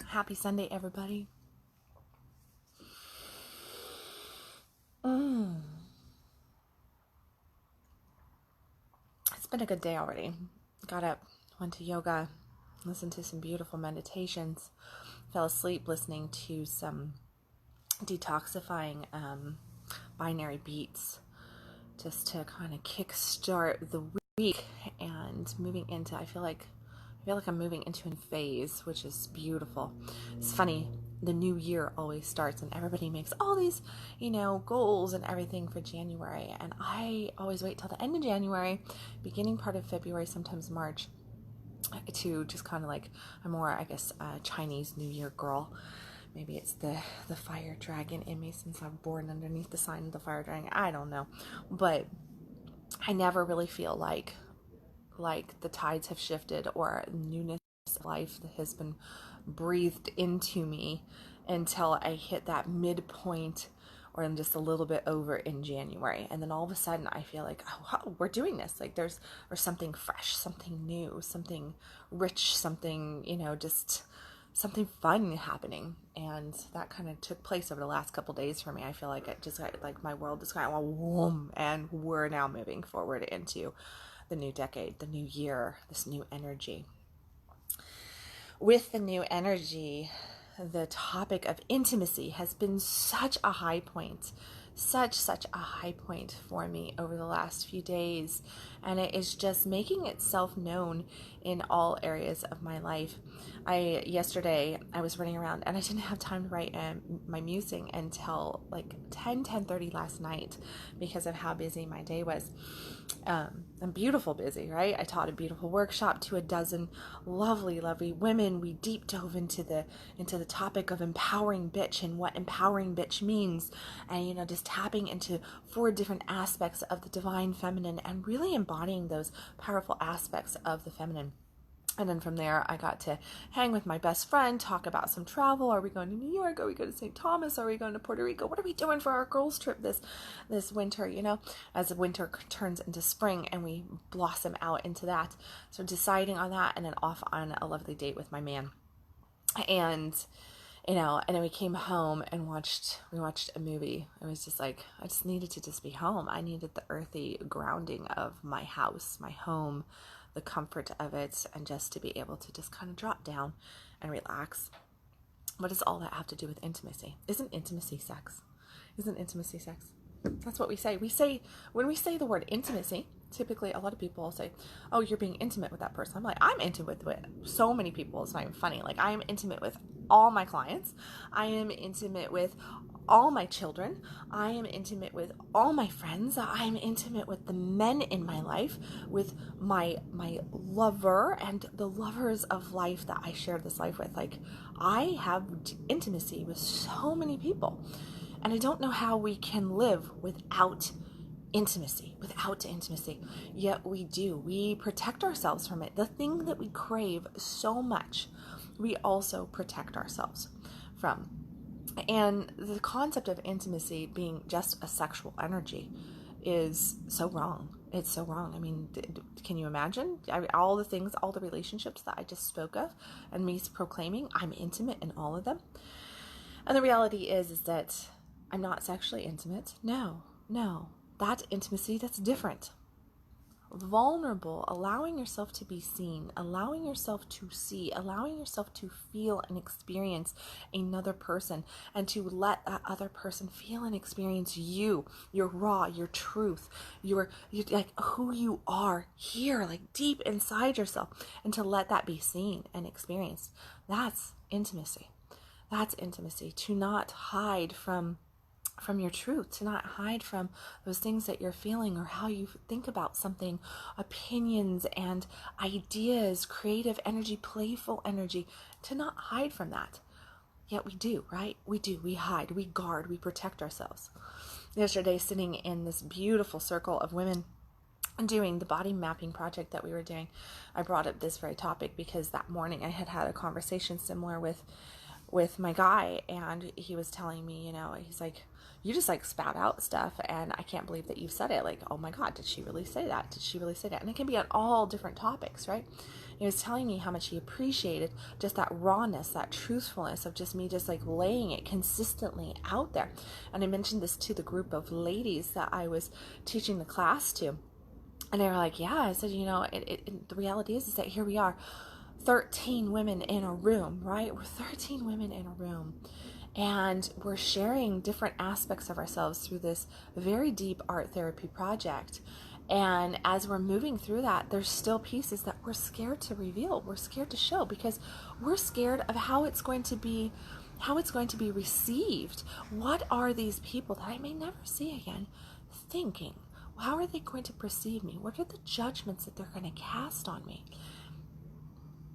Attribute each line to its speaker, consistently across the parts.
Speaker 1: Happy Sunday, everybody. It's been a good day already. Got up, went to yoga, listened to some beautiful meditations, fell asleep listening to some detoxifying binary beats just to kind of kickstart the week and moving into, I feel like I'm moving into a phase, which is beautiful. It's funny, the new year always starts and everybody makes all these, goals and everything for January. And I always wait till the end of January, beginning part of February, sometimes March, to just kind of like, I'm more, I guess, Chinese New Year girl. Maybe it's the fire dragon in me since I'm born underneath the sign of the fire dragon. I don't know. But I never really feel like the tides have shifted or newness of life that has been breathed into me until I hit that midpoint or I'm just a little bit over in January. And then all of a sudden I feel like, oh, we're doing this. Like there's something fresh, something new, something rich, something, just something fun happening. And that kind of took place over the last couple days for me. I feel like it just got, like my world just kind of went whoom, and we're now moving forward into the new decade, the new year, this new energy. With the new energy, the topic of intimacy has been such a high point for me over the last few days, and it is just making itself known in all areas of my life. Yesterday I was running around and I didn't have time to write my musing until like 10:30 last night because of how busy my day was. I'm beautiful busy, right? I taught a beautiful workshop to a dozen lovely women. We deep dove into the topic of empowering bitch and what empowering bitch means, and just tapping into 4 different aspects of the divine feminine and really embodying those powerful aspects of the feminine. And then from there, I got to hang with my best friend, talk about some travel. Are we going to New York? Are we going to St. Thomas? Are we going to Puerto Rico? What are we doing for our girls' trip this winter, as the winter turns into spring and we blossom out into that. So deciding on that, and then off on a lovely date with my man. And and then we came home and we watched a movie. It was just like, I just needed to just be home. I needed the earthy grounding of my house, my home, the comfort of it, and just to be able to just kind of drop down and relax. What does all that have to do with intimacy? Isn't intimacy sex? Isn't intimacy sex? That's what we say. When we say the word intimacy, typically a lot of people will say, oh, you're being intimate with that person. I'm like, I'm intimate with so many people. It's not even funny. Like, I am intimate with all my clients. I am intimate with all my children. I am intimate with all my friends. I am intimate with the men in my life, with my lover and the lovers of life that I shared this life with. Like, I have intimacy with so many people. And I don't know how we can live without intimacy, yet we do. We protect ourselves from it. The thing that we crave so much, we also protect ourselves from. And the concept of intimacy being just a sexual energy is so wrong. It's so wrong. I mean, can you imagine all the relationships that I just spoke of and me proclaiming I'm intimate in all of them? And the reality is that I'm not sexually intimate. No. That intimacy, that's different. Vulnerable, allowing yourself to be seen, allowing yourself to see, allowing yourself to feel and experience another person, and to let that other person feel and experience you, your raw, your truth, your like who you are here, like deep inside yourself, and to let that be seen and experienced. That's intimacy. That's intimacy. To not hide from your truth, to not hide from those things that you're feeling or how you think about something, opinions and ideas, creative energy, playful energy, to not hide from that. Yet we do, right? We hide, we guard, we protect ourselves. Yesterday, sitting in this beautiful circle of women doing the body mapping project that we were doing, I brought up this very topic because that morning I had a conversation similar with with my guy, and he was telling me, he's like, you just like spout out stuff, and I can't believe that you said it. Like, oh my God, did she really say that? Did she really say that? And it can be on all different topics, right? He was telling me how much he appreciated just that rawness, that truthfulness of just me just like laying it consistently out there. And I mentioned this to the group of ladies that I was teaching the class to. And they were like, yeah. I said, the reality is that here we are, 13 women in a room, right? We're 13 women in a room. And we're sharing different aspects of ourselves through this very deep art therapy project. And as we're moving through that, there's still pieces that we're scared to reveal. We're scared to show because we're scared of how it's going to be received. What are these people that I may never see again thinking? How are they going to perceive me? What are the judgments that they're going to cast on me?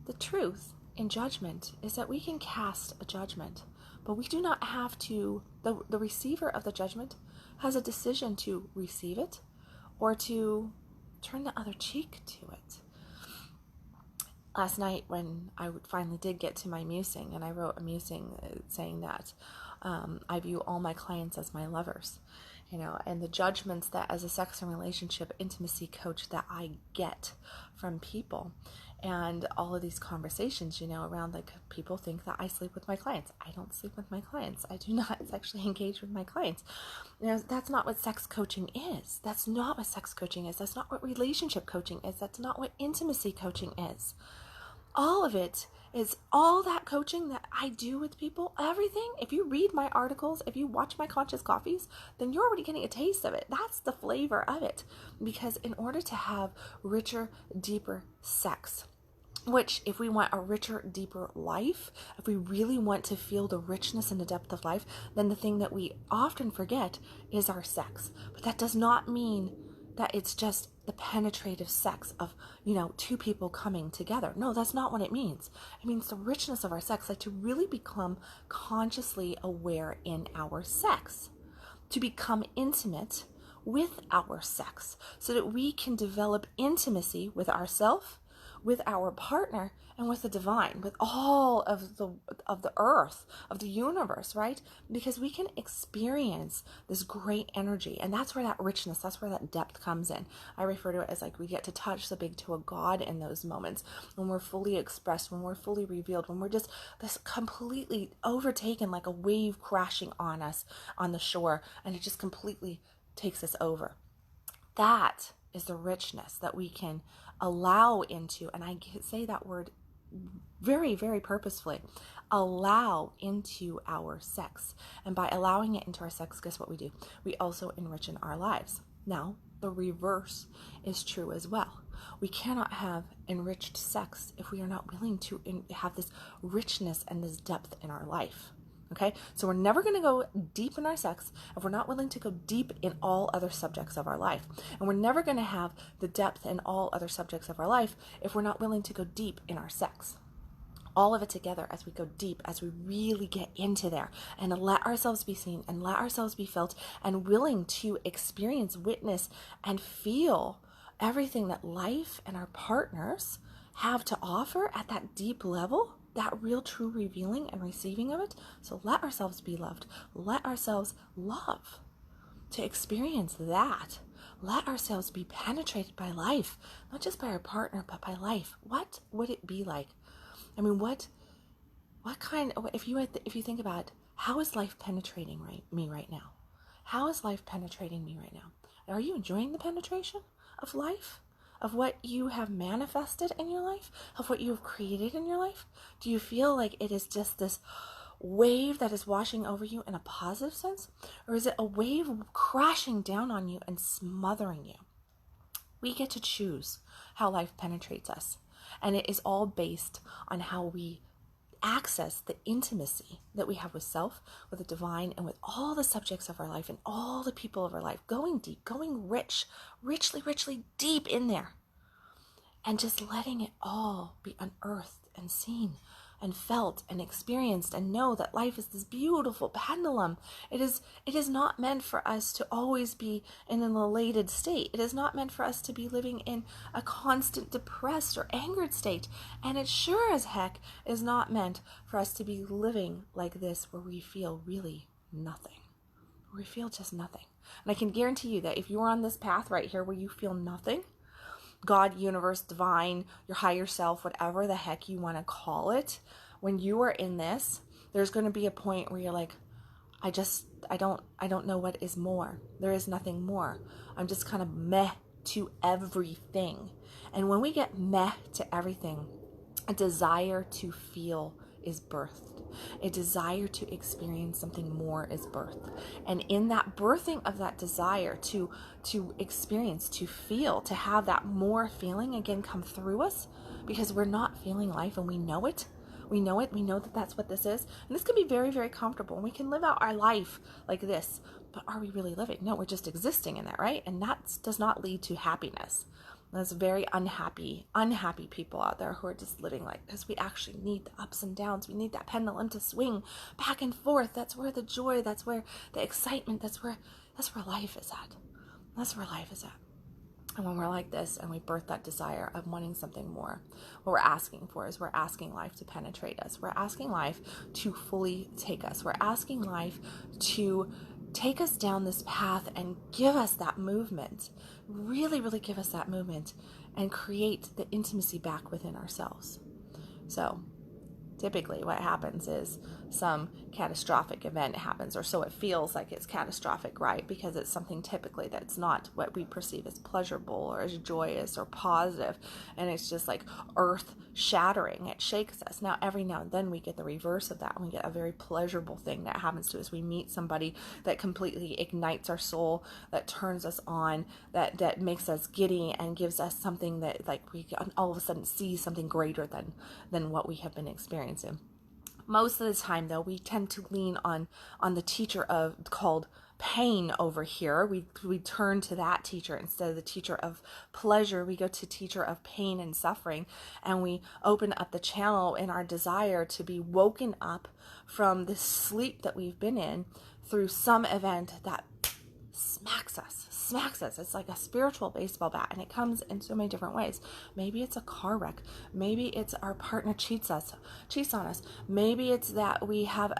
Speaker 1: The truth in judgment is that we can cast a judgment, but we do not have to, the receiver of the judgment has a decision to receive it or to turn the other cheek to it. Last night when I finally did get to my musing, and I wrote a musing saying that I view all my clients as my lovers, and the judgments that as a sex and relationship intimacy coach that I get from people. And all of these conversations, around like people think that I sleep with my clients. I don't sleep with my clients. I do not sexually engage with my clients. That's not what sex coaching is. That's not what sex coaching is. That's not what relationship coaching is. That's not what intimacy coaching is. All of it is all that coaching that I do with people. Everything. If you read my articles, if you watch my Conscious Coffees, then you're already getting a taste of it. That's the flavor of it. Because in order to have richer, deeper sex, which if we want a richer, deeper life, if we really want to feel the richness and the depth of life, then the thing that we often forget is our sex. But that does not mean that it's just the penetrative sex of, two people coming together. No, that's not what it means. It means the richness of our sex, like to really become consciously aware in our sex, to become intimate with our sex so that we can develop intimacy with ourselves, with our partner, and with the divine, with all of the earth, of the universe, right? Because we can experience this great energy, and that's where that richness, that's where that depth comes in. I refer to it as like we get to touch the big toe of God in those moments, when we're fully expressed, when we're fully revealed, when we're just this completely overtaken, like a wave crashing on us on the shore, and it just completely takes us over. That is the richness that we can allow into, and I say that word very, very purposefully, allow into our sex. And by allowing it into our sex, guess what we do? We also enrich in our lives. Now, the reverse is true as well. We cannot have enriched sex if we are not willing to have this richness and this depth in our life. Okay, so we're never going to go deep in our sex if we're not willing to go deep in all other subjects of our life. And we're never going to have the depth in all other subjects of our life if we're not willing to go deep in our sex. All of it together as we go deep, as we really get into there and let ourselves be seen and let ourselves be felt and willing to experience, witness, and feel everything that life and our partners have to offer at that deep level. That real true revealing and receiving of it. So let ourselves be loved. Let ourselves love. To experience that, let ourselves be penetrated by life, not just by our partner, but by life. What would it be like? I mean, what kind? If you think about it, how is life penetrating me right now? How is life penetrating me right now? Are you enjoying the penetration of life? Of what you have manifested in your life, of what you have created in your life? Do you feel like it is just this wave that is washing over you in a positive sense? Or is it a wave crashing down on you and smothering you? We get to choose how life penetrates us. And it is all based on how we access the intimacy that we have with self, with the divine, and with all the subjects of our life and all the people of our life, going deep, going richly deep in there, and just letting it all be unearthed and seen and felt and experienced and know that life is this beautiful pendulum. It is not meant for us to always be in an elated state. It is not meant for us to be living in a constant depressed or angered state. And it sure as heck is not meant for us to be living like this where we feel really nothing. Where we feel just nothing. And I can guarantee you that if you're on this path right here where you feel nothing, God, universe, divine, your higher self, whatever the heck you want to call it, when you are in this, there's going to be a point where you're like, I don't know what is more. There is nothing more. I'm just kind of meh to everything. And when we get meh to everything, a desire to feel is birthed. A desire to experience something more is birthed. And in that birthing of that desire to experience, to feel, to have that more feeling again come through us, because we're not feeling life and we know it. We know it. We know that that's what this is. And this can be very, very comfortable. We can live out our life like this. But are we really living? No, we're just existing in that, right? And that does not lead to happiness. There's very unhappy people out there who are just living like, because we actually need the ups and downs. We need that pendulum to swing back and forth. That's where the joy, that's where the excitement, that's where life is at. That's where life is at. And when we're like this and we birth that desire of wanting something more, what we're asking for is we're asking life to penetrate us. We're asking life to fully take us. We're asking life to take us down this path and give us that movement, really, really give us that movement and create the intimacy back within ourselves. So typically what happens is some catastrophic event happens, or so it feels like it's catastrophic, right? Because it's something typically that's not what we perceive as pleasurable or as joyous or positive, and it's just like earth shattering. It shakes us. Now every now and then we get the reverse of that, and we get a very pleasurable thing that happens to us. We meet somebody that completely ignites our soul, that turns us on, that makes us giddy and gives us something that like we all of a sudden see something greater than what we have been experiencing. Most of the time, though, we tend to lean on the teacher called pain over here. We turn to that teacher instead of the teacher of pleasure. We go to teacher of pain and suffering, and we open up the channel in our desire to be woken up from the sleep that we've been in through some event that smacks us. It's like a spiritual baseball bat, and it comes in so many different ways. Maybe it's a car wreck. Maybe it's our partner cheats on us. Maybe it's that we have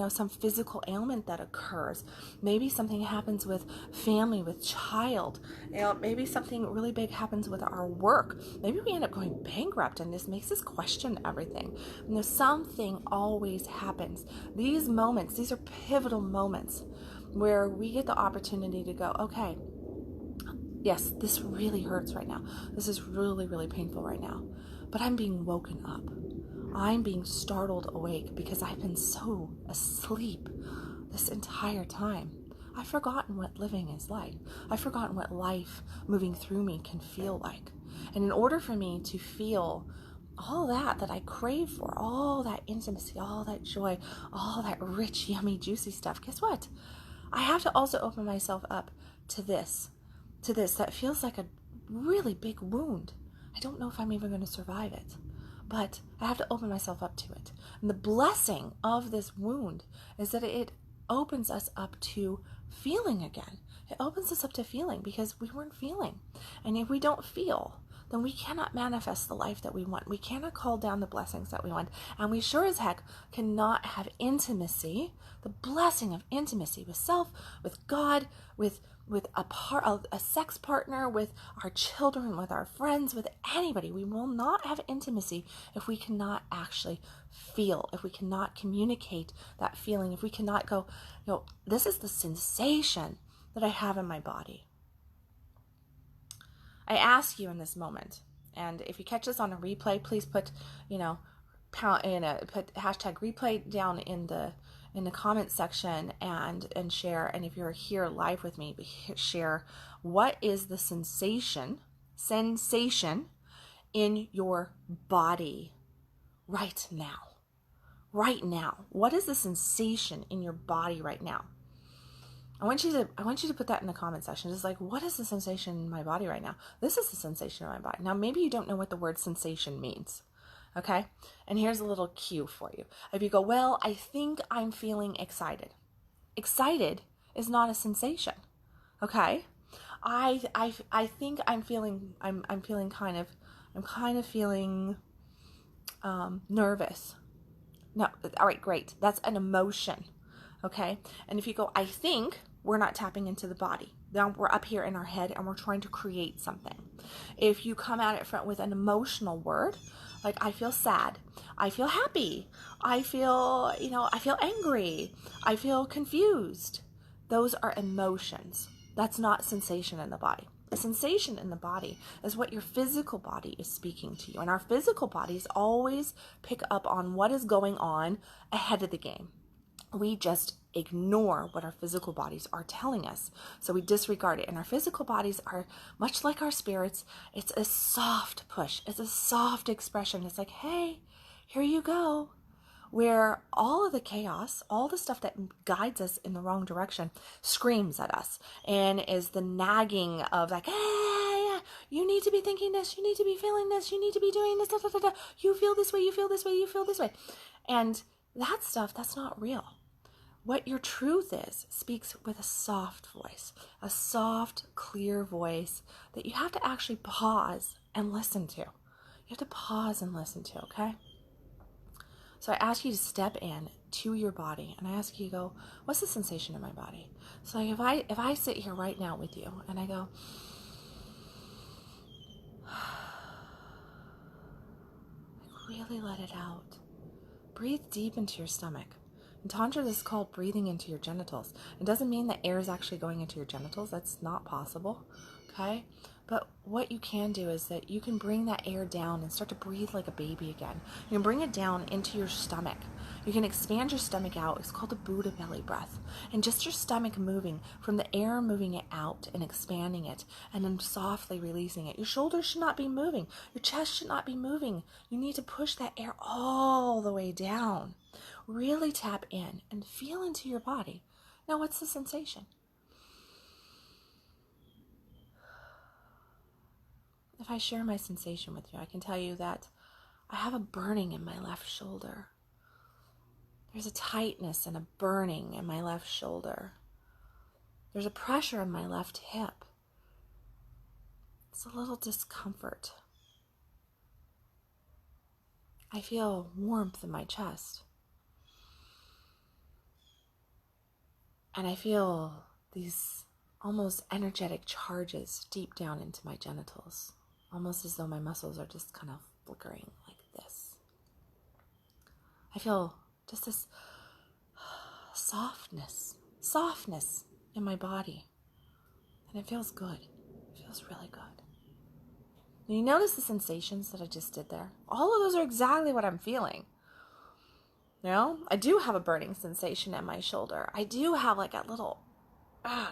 Speaker 1: some physical ailment that occurs. Maybe something happens with family, with child. Maybe something really big happens with our work. Maybe we end up going bankrupt, and this makes us question everything. Something always happens. These moments, these are pivotal moments where we get the opportunity to go, okay, yes, this really hurts right now. This is really, really painful right now. But I'm being woken up. I'm being startled awake because I've been so asleep this entire time. I've forgotten what living is like. I've forgotten what life moving through me can feel like. And in order for me to feel all that I crave for, all that intimacy, all that joy, all that rich, yummy, juicy stuff, guess what? I have to also open myself up to this that feels like a really big wound. I don't know if I'm even going to survive it, but I have to open myself up to it. And the blessing of this wound is that it opens us up to feeling again. It opens us up to feeling because we weren't feeling. And if we don't feel, then we cannot manifest the life that we want. We cannot call down the blessings that we want. And we sure as heck cannot have intimacy, the blessing of intimacy with self, with God, with a sex partner, with our children, with our friends, with anybody. We will not have intimacy if we cannot actually feel, if we cannot communicate that feeling, if we cannot go, this is the sensation that I have in my body. I ask you in this moment, and if you catch this on a replay, please put, put hashtag replay down in the comment section and share. And if you're here live with me, share what is the sensation in your body right now. What is the sensation in your body right now? I want you to put that in the comment section. Just like, what is the sensation in my body right now? This is the sensation in my body. Now, maybe you don't know what the word sensation means. Okay? And here's a little cue for you. If you go, well, I think I'm feeling excited. Excited is not a sensation. Okay? I think I'm feeling I'm kind of feeling nervous. No, all right, great. That's an emotion. Okay? And if you go, I think, we're not tapping into the body. Now we're up here in our head and we're trying to create something. If you come at it front with an emotional word, like I feel sad, I feel happy, I feel angry, I feel confused. Those are emotions. That's not sensation in the body. A sensation in the body is what your physical body is speaking to you. And our physical bodies always pick up on what is going on ahead of the game. We just ignore what our physical bodies are telling us. So we disregard it. And our physical bodies are much like our spirits. It's a soft push. It's a soft expression. It's like, hey, here you go. Where all of the chaos, all the stuff that guides us in the wrong direction screams at us and is the nagging of like, hey, you need to be thinking this, you need to be feeling this, you need to be doing this, da, da, da, da. You feel this way, you feel this way, you feel this way. And that stuff, that's not real. What your truth is speaks with a soft voice, a soft, clear voice that you have to actually pause and listen to. You have to pause and listen to, okay? So I ask you to step in to your body and I ask you to go, what's the sensation in my body? So like if I sit here right now with you and I go, really let it out. Breathe deep into your stomach. In Tantra, this is called breathing into your genitals. It doesn't mean that air is actually going into your genitals. That's not possible, okay? But what you can do is that you can bring that air down and start to breathe like a baby again. You can bring it down into your stomach. You can expand your stomach out. It's called the Buddha belly breath. And just your stomach moving, from the air moving it out and expanding it, and then softly releasing it. Your shoulders should not be moving. Your chest should not be moving. You need to push that air all the way down. Really tap in and feel into your body. Now, what's the sensation? If I share my sensation with you, I can tell you that I have a burning in my left shoulder. There's a tightness and a burning in my left shoulder. There's a pressure in my left hip. It's a little discomfort. I feel warmth in my chest. And I feel these almost energetic charges deep down into my genitals. Almost as though my muscles are just kind of flickering like this. I feel just this softness in my body. And it feels good. It feels really good. And you notice the sensations that I just did there? All of those are exactly what I'm feeling. You know, I do have a burning sensation in my shoulder. I do have like a little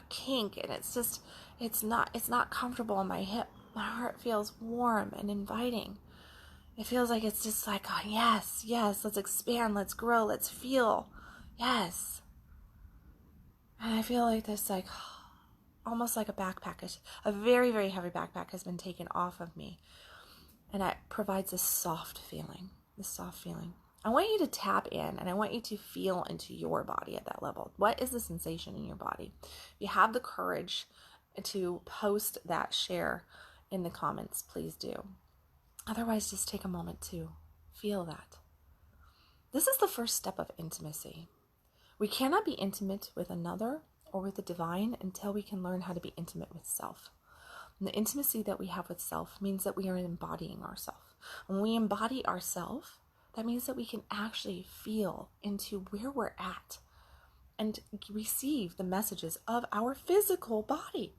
Speaker 1: kink, and it's not comfortable in my hip. My heart feels warm and inviting. It feels like it's just like, oh, yes, let's expand, let's grow, let's feel. Yes. And I feel like this, like, almost like a very, very heavy backpack has been taken off of me. And it provides this soft feeling. I want you to tap in and I want you to feel into your body at that level. What is the sensation in your body? If you have the courage to post that, share in the comments, please do. Otherwise, just take a moment to feel that. This is the first step of intimacy. We cannot be intimate with another or with the divine until we can learn how to be intimate with self. And the intimacy that we have with self means that we are embodying ourselves. When we embody ourselves, that means that we can actually feel into where we're at and receive the messages of our physical body.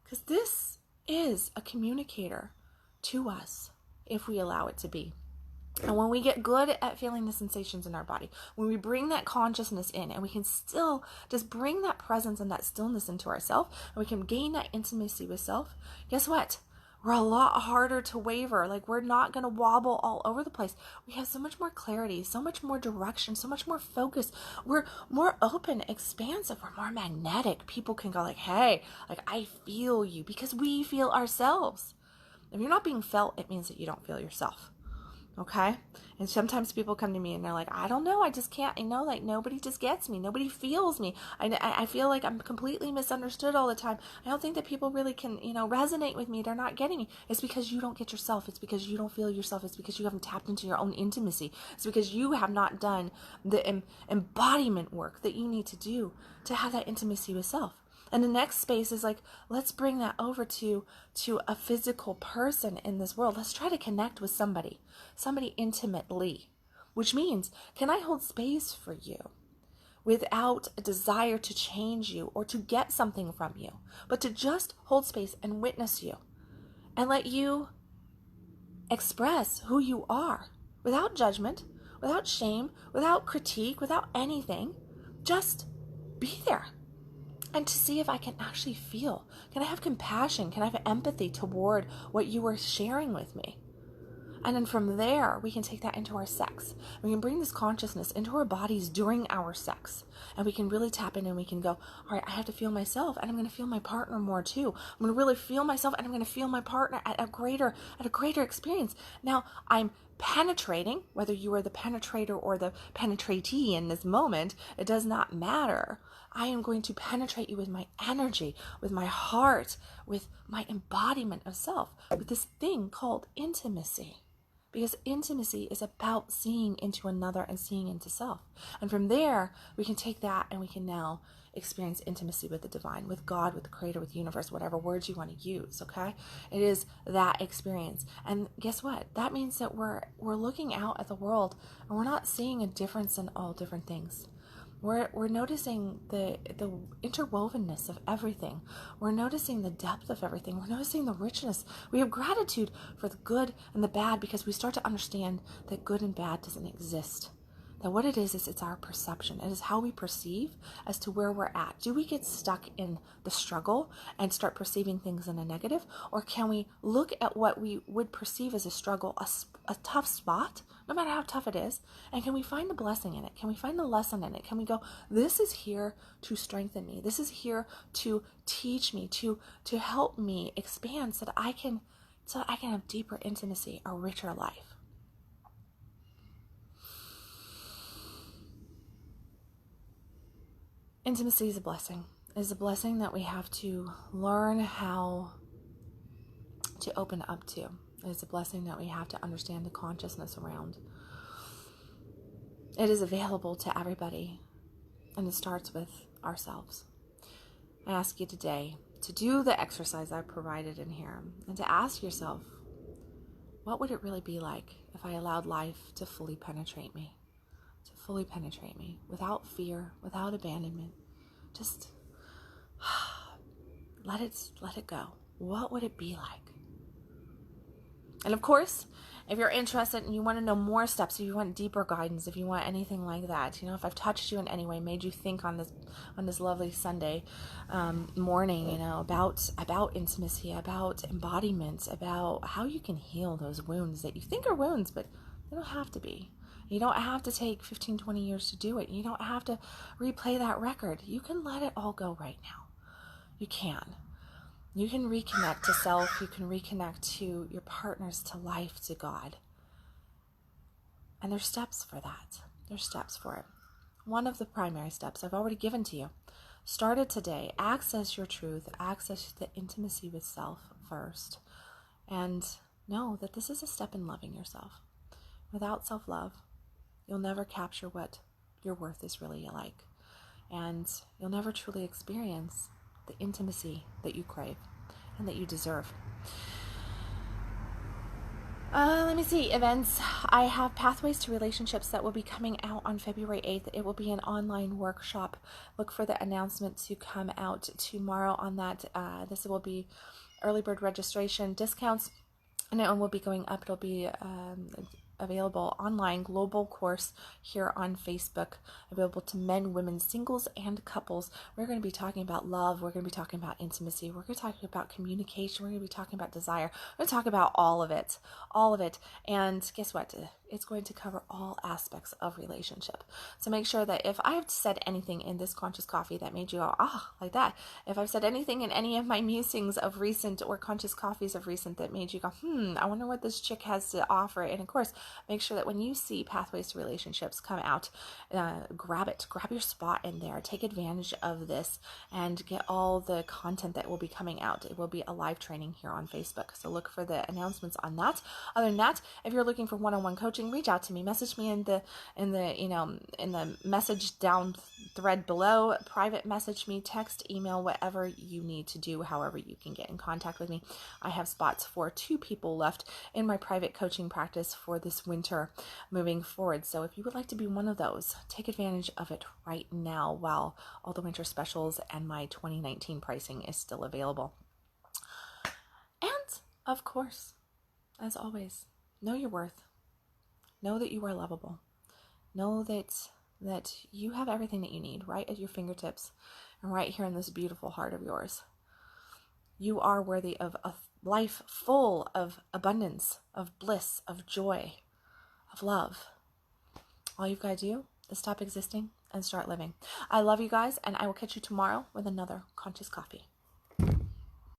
Speaker 1: Because this is a communicator to us if we allow it to be. And when we get good at feeling the sensations in our body, when we bring that consciousness in and we can still just bring that presence and that stillness into ourselves, and we can gain that intimacy with self, guess what? We're a lot harder to waver. Like, we're not going to wobble all over the place. We have so much more clarity, so much more direction, so much more focus. We're more open, expansive. We're more magnetic. People can go like, hey, like, I feel you, because we feel ourselves. If you're not being felt, it means that you don't feel yourself. Okay. And sometimes people come to me and they're like, I don't know. I just can't, like nobody just gets me. Nobody feels me. I feel like I'm completely misunderstood all the time. I don't think that people really can, resonate with me. They're not getting me. It's because you don't get yourself. It's because you don't feel yourself. It's because you haven't tapped into your own intimacy. It's because you have not done the embodiment work that you need to do to have that intimacy with self. And the next space is like, let's bring that over to a physical person in this world. Let's try to connect with somebody intimately, which means, can I hold space for you without a desire to change you or to get something from you, but to just hold space and witness you and let you express who you are without judgment, without shame, without critique, without anything. Just be there. And to see if I can actually feel. Can I have compassion? Can I have empathy toward what you were sharing with me? And then from there, we can take that into our sex. We can bring this consciousness into our bodies during our sex. And we can really tap in and we can go, all right, I have to feel myself and I'm going to feel my partner more too. I'm going to really feel myself and I'm going to feel my partner at a greater experience. Now, I'm penetrating, whether you are the penetrator or the penetratee in this moment, it does not matter. I am going to penetrate you with my energy, with my heart, with my embodiment of self, with this thing called intimacy. Because intimacy is about seeing into another and seeing into self. And from there, we can take that and we can now experience intimacy with the divine, with God, with the creator, with the universe, whatever words you want to use, okay? It is that experience. And guess what? That means that we're looking out at the world and we're not seeing a difference in all different things. We're noticing the interwovenness of everything. We're noticing the depth of everything. We're noticing the richness. We have gratitude for the good and the bad because we start to understand that good and bad doesn't exist. That what it is it's our perception. It is how we perceive as to where we're at. Do we get stuck in the struggle and start perceiving things in a negative? Or can we look at what we would perceive as a struggle, a tough spot, no matter how tough it is, and can we find the blessing in it? Can we find the lesson in it? Can we go, this is here to strengthen me. This is here to teach me, to help me expand so that I can have deeper intimacy, a richer life. Intimacy is a blessing. It is a blessing that we have to learn how to open up to. It is a blessing that we have to understand the consciousness around. It is available to everybody, and it starts with ourselves. I ask you today to do the exercise I provided in here and to ask yourself, what would it really be like if I allowed life to fully penetrate me? Without fear, without abandonment. Just let it go. What would it be like? And of course, if you're interested and you want to know more steps, if you want deeper guidance, if you want anything like that, if I've touched you in any way, made you think on this lovely Sunday morning, about intimacy, about embodiment, about how you can heal those wounds that you think are wounds, but they don't have to be. You don't have to take 15, 20 years to do it. You don't have to replay that record. You can let it all go right now. You can. You can reconnect to self. You can reconnect to your partners, to life, to God. And there's steps for that. There's steps for it. One of the primary steps I've already given to you. Start it today. Access your truth. Access the intimacy with self first. And know that this is a step in loving yourself. Without self-love, you'll never capture what your worth is really like. And you'll never truly experience the intimacy that you crave and that you deserve. Let me see, events. I have Pathways to Relationships that will be coming out on February 8th. It will be an online workshop. Look for the announcement to come out tomorrow on that. This will be early bird registration discounts, and it will be going up. It'll be available online global course here on Facebook, available to men, women, singles, and couples. We're going to be talking about love. We're going to be talking about intimacy. We're going to talk about communication. We're going to be talking about desire. We're going to talk about all of it. And guess what? It's going to cover all aspects of relationship. So make sure that if I've said anything in this conscious coffee that made you go, like that, if I've said anything in any of my musings of recent or conscious coffees of recent that made you go, I wonder what this chick has to offer. And of course, make sure that when you see Pathways to Relationships come out, grab it, grab your spot in there, take advantage of this, and get all the content that will be coming out. It will be a live training here on Facebook, so look for the announcements on that. Other than that, if you're looking for one-on-one coaching, reach out to me, message me in the message down thread below, private message me, text, email, whatever you need to do, however you can get in contact with me. I have spots for 2 people left in my private coaching practice for this winter moving forward. So if you would like to be one of those, take advantage of it right now while all the winter specials and my 2019 pricing is still available. And of course, as always, know your worth. Know that you are lovable. Know that you have everything that you need right at your fingertips and right here in this beautiful heart of yours. You are worthy of a life full of abundance, of bliss, of joy, of love. All you've got to do is stop existing and start living. I love you guys, and I will catch you tomorrow with another Conscious Coffee.